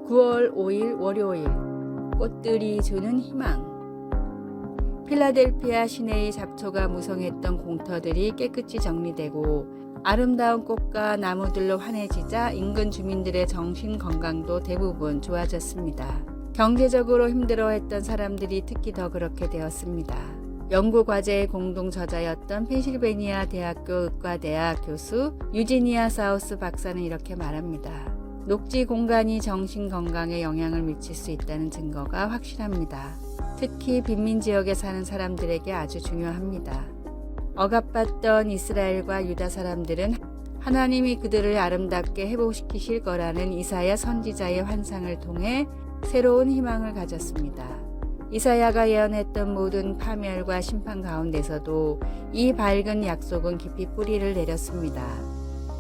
9월 5일 월요일, 꽃들이 주는 희망. 필라델피아 시내의 잡초가 무성했던 공터들이 깨끗이 정리되고 아름다운 꽃과 나무들로 환해지자 인근 주민들의 정신 건강도 대부분 좋아졌습니다. 경제적으로 힘들어했던 사람들이 특히 더 그렇게 되었습니다. 연구 과제의 공동 저자였던 펜실베니아 대학교 의과대학 교수 유지니아 사우스 박사는 이렇게 말합니다. 녹지 공간이 정신 건강에 영향을 미칠 수 있다는 증거가 확실합니다. 특히 빈민 지역에 사는 사람들에게 아주 중요합니다. 억압받던 이스라엘과 유다 사람들은 하나님이 그들을 아름답게 회복시키실 거라는 이사야 선지자의 환상을 통해 새로운 희망을 가졌습니다. 이사야가 예언했던 모든 파멸과 심판 가운데서도 이 밝은 약속은 깊이 뿌리를 내렸습니다.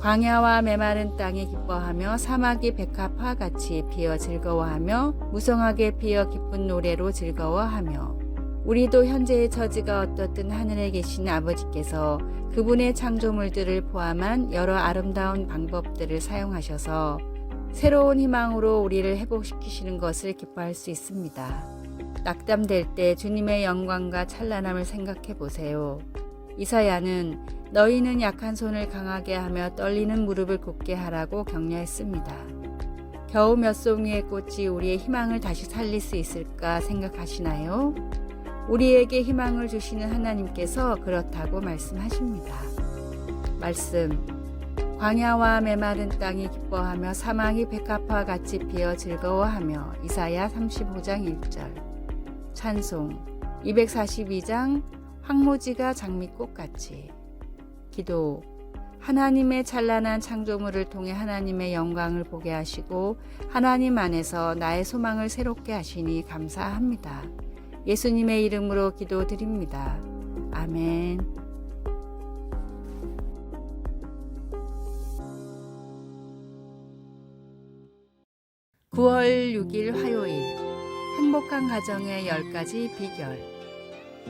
광야와 메마른 땅이 기뻐하며 사막이 백합화 같이 피어 즐거워하며 무성하게 피어 기쁜 노래로 즐거워하며 우리도 현재의 처지가 어떻든 하늘에 계신 아버지께서 그분의 창조물들을 포함한 여러 아름다운 방법들을 사용하셔서 새로운 희망으로 우리를 회복시키시는 것을 기뻐할 수 있습니다. 낙담될 때 주님의 영광과 찬란함을 생각해 보세요. 이사야는 너희는 약한 손을 강하게 하며 떨리는 무릎을 굳게 하라고 격려했습니다. 겨우 몇 송이의 꽃이 우리의 희망을 다시 살릴 수 있을까 생각하시나요? 우리에게 희망을 주시는 하나님께서 그렇다고 말씀하십니다. 말씀. 광야와 메마른 땅이 기뻐하며 사막이 백합화 같이 피어 즐거워하며 이사야 35장 1절. 찬송 242장 황무지가 장미꽃같이. 기도. 하나님의 찬란한 창조물을 통해 하나님의 영광을 보게 하시고 하나님 안에서 나의 소망을 새롭게 하시니 감사합니다. 예수님의 이름으로 기도드립니다. 아멘. 9월 6일 화요일, 행복한 가정의 10가지 비결.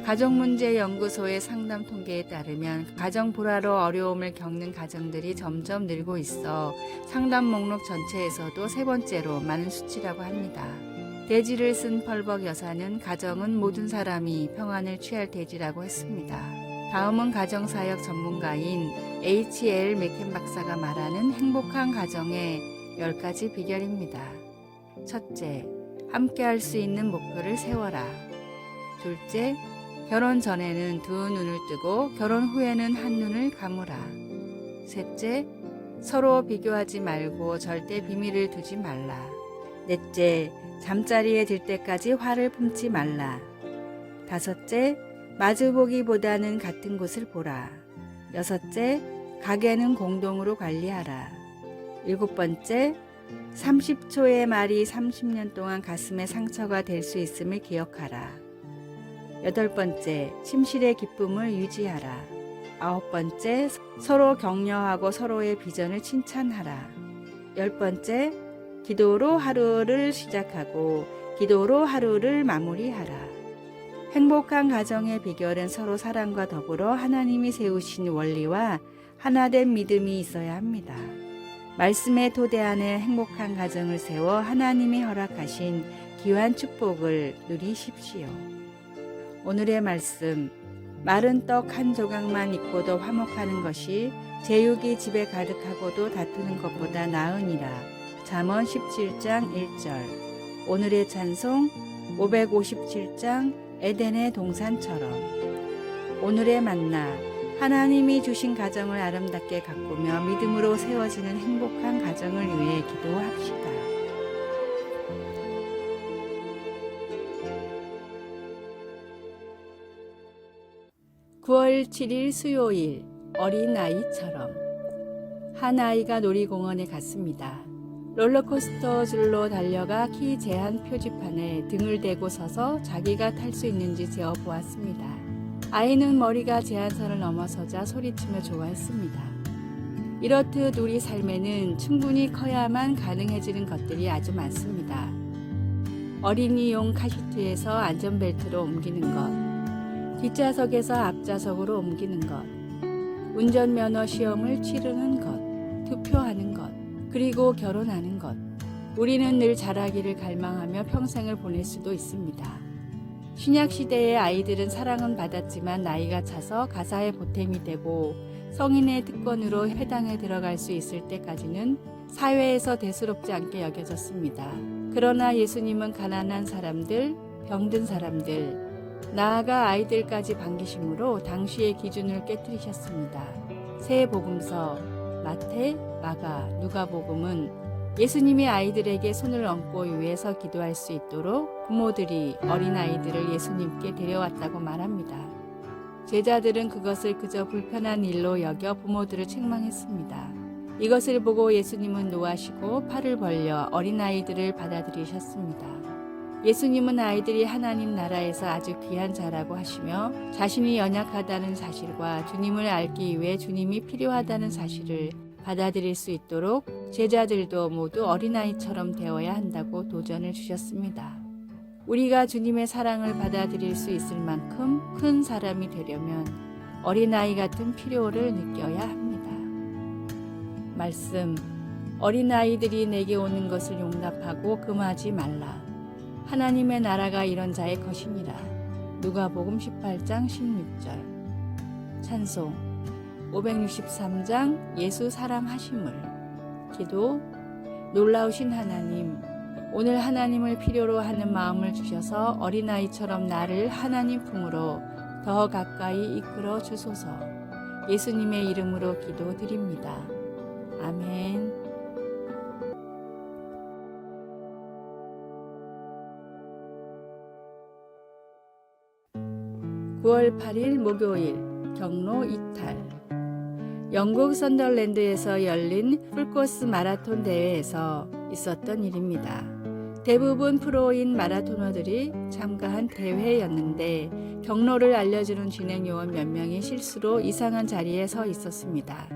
가정문제연구소의 상담 통계에 따르면 가정 불화로 어려움을 겪는 가정들이 점점 늘고 있어 상담 목록 전체에서도 세 번째로 많은 수치라고 합니다. 대지를 쓴 펄벅 여사는 가정은 모든 사람이 평안을 취할 대지라고 했습니다. 다음은 가정사역 전문가인 H.L. 맥켄 박사가 말하는 행복한 가정의 10가지 비결입니다. 첫째, 함께 할 수 있는 목표를 세워라. 둘째, 결혼 전에는 두 눈을 뜨고 결혼 후에는 한 눈을 감으라. 셋째, 서로 비교하지 말고 절대 비밀을 두지 말라. 넷째, 잠자리에 들 때까지 화를 품지 말라. 다섯째, 마주보기보다는 같은 곳을 보라. 여섯째, 가게는 공동으로 관리하라. 일곱 번째, 30초의 말이 30년 동안 가슴에 상처가 될 수 있음을 기억하라. 여덟 번째, 침실의 기쁨을 유지하라. 아홉 번째, 서로 격려하고 서로의 비전을 칭찬하라. 열 번째, 기도로 하루를 시작하고 기도로 하루를 마무리하라. 행복한 가정의 비결은 서로 사랑과 더불어 하나님이 세우신 원리와 하나된 믿음이 있어야 합니다. 말씀의 토대 안에 행복한 가정을 세워 하나님이 허락하신 귀한 축복을 누리십시오. 오늘의 말씀. 마른 떡 한 조각만 있고도 화목하는 것이 제육이 집에 가득하고도 다투는 것보다 나으니라. 잠언 17장 1절. 오늘의 찬송 557장 에덴의 동산처럼. 오늘의 만나. 하나님이 주신 가정을 아름답게 가꾸며 믿음으로 세워지는 행복한 가정을 위해 기도합시다. (9월 7일) 수요일, 어린아이처럼. 한 아이가 놀이공원에 갔습니다. 롤러코스터 줄로 달려가 키 제한 표지판에 등을 대고 서서 자기가 탈 수 있는지 재어보았습니다. 아이는 머리가 제한선을 넘어서자 소리치며 좋아했습니다. 이렇듯 우리 삶에는 충분히 커야만 가능해지는 것들이 아주 많습니다. 어린이용 카시트에서 안전벨트로 옮기는 것, 뒷좌석에서 앞좌석으로 옮기는 것, 운전면허 시험을 치르는 것, 투표하는 것, 그리고 결혼하는 것, 우리는 늘 자라기를 갈망하며 평생을 보낼 수도 있습니다. 신약시대의 아이들은 사랑은 받았지만 나이가 차서 가사의 보탬이 되고 성인의 특권으로 회당에 들어갈 수 있을 때까지는 사회에서 대수롭지 않게 여겨졌습니다. 그러나 예수님은 가난한 사람들, 병든 사람들, 나아가 아이들까지 반기심으로 당시의 기준을 깨뜨리셨습니다. 새 복음서, 마태, 마가, 누가복음은 예수님이 아이들에게 손을 얹고 위에서 기도할 수 있도록 부모들이 어린아이들을 예수님께 데려왔다고 말합니다. 제자들은 그것을 그저 불편한 일로 여겨 부모들을 책망했습니다. 이것을 보고 예수님은 노하시고 팔을 벌려 어린아이들을 받아들이셨습니다. 예수님은 아이들이 하나님 나라에서 아주 귀한 자라고 하시며 자신이 연약하다는 사실과 주님을 알기 위해 주님이 필요하다는 사실을 받아들일 수 있도록 제자들도 모두 어린아이처럼 되어야 한다고 도전을 주셨습니다. 우리가 주님의 사랑을 받아들일 수 있을 만큼 큰 사람이 되려면 어린아이 같은 필요를 느껴야 합니다. 말씀, 어린아이들이 내게 오는 것을 용납하고 금하지 말라. 하나님의 나라가 이런 자의 것이니라. 누가복음 18장 16절. 찬송 563장 예수 사랑하심을. 기도, 놀라우신 하나님, 오늘 하나님을 필요로 하는 마음을 주셔서 어린아이처럼 나를 하나님 품으로 더 가까이 이끌어 주소서. 예수님의 이름으로 기도드립니다. 아멘. 9월 8일 목요일 경로 이탈. 영국 선덜랜드에서 열린 풀코스 마라톤 대회에서 있었던 일입니다. 대부분 프로인 마라토너들이 참가한 대회였는데 경로를 알려주는 진행요원 몇 명이 실수로 이상한 자리에 서 있었습니다.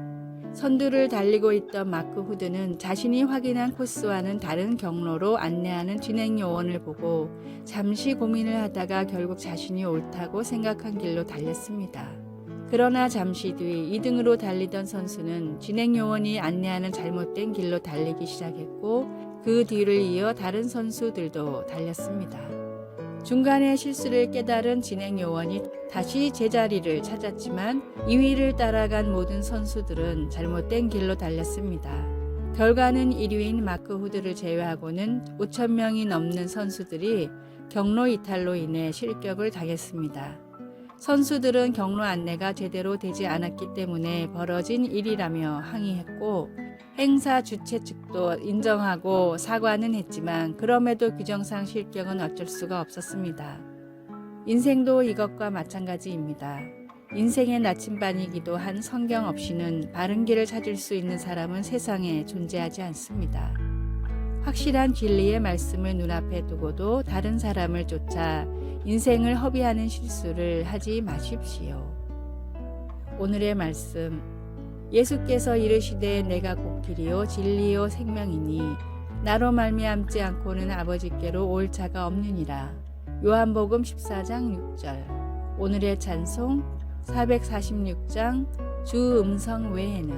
선두를 달리고 있던 마크 후드는 자신이 확인한 코스와는 다른 경로로 안내하는 진행요원을 보고 잠시 고민을 하다가 결국 자신이 옳다고 생각한 길로 달렸습니다. 그러나 잠시 뒤 2등으로 달리던 선수는 진행요원이 안내하는 잘못된 길로 달리기 시작했고 그 뒤를 이어 다른 선수들도 달렸습니다. 중간에 실수를 깨달은 진행요원이 다시 제자리를 찾았지만 2위를 따라간 모든 선수들은 잘못된 길로 달렸습니다. 결과는 1위인 마크 후드를 제외하고는 5,000명이 넘는 선수들이 경로 이탈로 인해 실격을 당했습니다. 선수들은 경로 안내가 제대로 되지 않았기 때문에 벌어진 일이라며 항의했고 행사 주최 측도 인정하고 사과는 했지만 그럼에도 규정상 실격은 어쩔 수가 없었습니다. 인생도 이것과 마찬가지입니다. 인생의 나침반이기도 한 성경 없이는 바른 길을 찾을 수 있는 사람은 세상에 존재하지 않습니다. 확실한 진리의 말씀을 눈앞에 두고도 다른 사람을 쫓아 인생을 허비하는 실수를 하지 마십시오. 오늘의 말씀, 예수께서 이르시되 내가 곧 길이요 진리요 생명이니 나로 말미암지 않고는 아버지께로 올 자가 없느니라. 요한복음 14장 6절. 오늘의 찬송 446장 주 음성 외에는.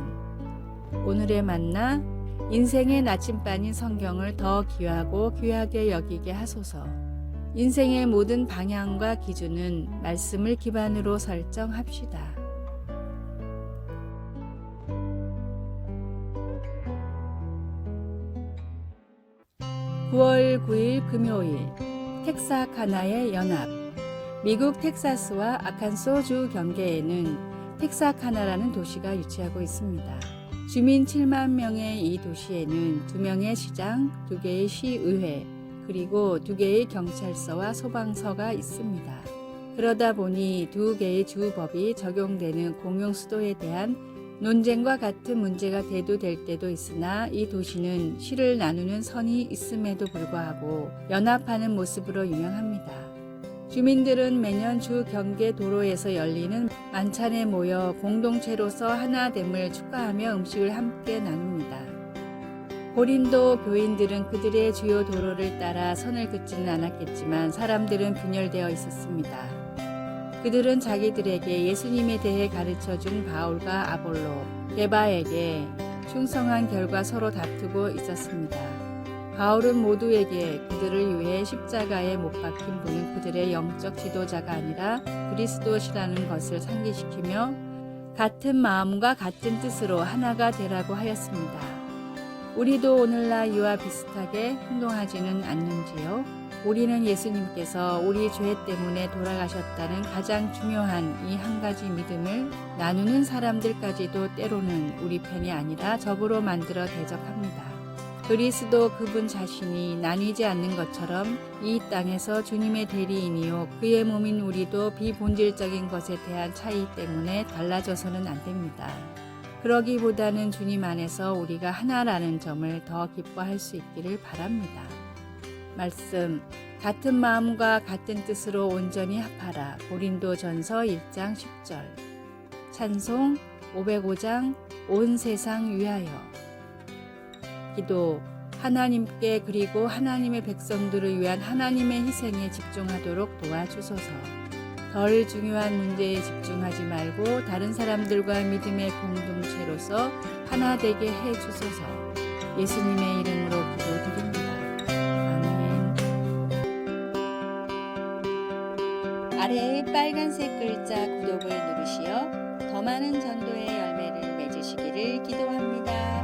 오늘의 만나, 인생의 나침반인 성경을 더 귀하고 귀하게 여기게 하소서. 인생의 모든 방향과 기준은 말씀을 기반으로 설정합시다. 9월 9일 금요일 텍사카나의 연합. 미국 텍사스와 아칸소주 경계에는 텍사카나라는 도시가 위치하고 있습니다. 주민 7만 명의 이 도시에는 2명의 시장, 2개의 시의회, 그리고 2개의 경찰서와 소방서가 있습니다. 그러다 보니 2개의 주법이 적용되는 공용 수도에 대한 논쟁과 같은 문제가 대두될 때도 있으나 이 도시는 시를 나누는 선이 있음에도 불구하고 연합하는 모습으로 유명합니다. 주민들은 매년 주 경계 도로에서 열리는 만찬에 모여 공동체로서 하나됨을 축하하며 음식을 함께 나눕니다. 고린도 교인들은 그들의 주요 도로를 따라 선을 긋지는 않았겠지만 사람들은 분열되어 있었습니다. 그들은 자기들에게 예수님에 대해 가르쳐준 바울과 아볼로, 게바에게 충성한 결과 서로 다투고 있었습니다. 바울은 모두에게 그들을 위해 십자가에 못 박힌 분은 그들의 영적 지도자가 아니라 그리스도시라는 것을 상기시키며 같은 마음과 같은 뜻으로 하나가 되라고 하였습니다. 우리도 오늘날 이와 비슷하게 행동하지는 않는지요? 우리는 예수님께서 우리 죄 때문에 돌아가셨다는 가장 중요한 이 한 가지 믿음을 나누는 사람들까지도 때로는 우리 편이 아니라 적으로 만들어 대적합니다. 그리스도 그분 자신이 나뉘지 않는 것처럼 이 땅에서 주님의 대리인이요 그의 몸인 우리도 비본질적인 것에 대한 차이 때문에 달라져서는 안 됩니다. 그러기보다는 주님 안에서 우리가 하나라는 점을 더 기뻐할 수 있기를 바랍니다. 말씀, 같은 마음과 같은 뜻으로 온전히 합하라. 고린도전서 1장 10절. 찬송 505장 온 세상 위하여. 기도, 하나님께 그리고 하나님의 백성들을 위한 하나님의 희생에 집중하도록 도와주소서. 덜 중요한 문제에 집중하지 말고 다른 사람들과 믿음의 공동체로서 하나 되게 해주소서. 예수님의 이름으로 기도드립니다. 아멘. 아래의 빨간색 글자 구독을 누르시어 더 많은 전도의 열매를 맺으시기를 기도합니다.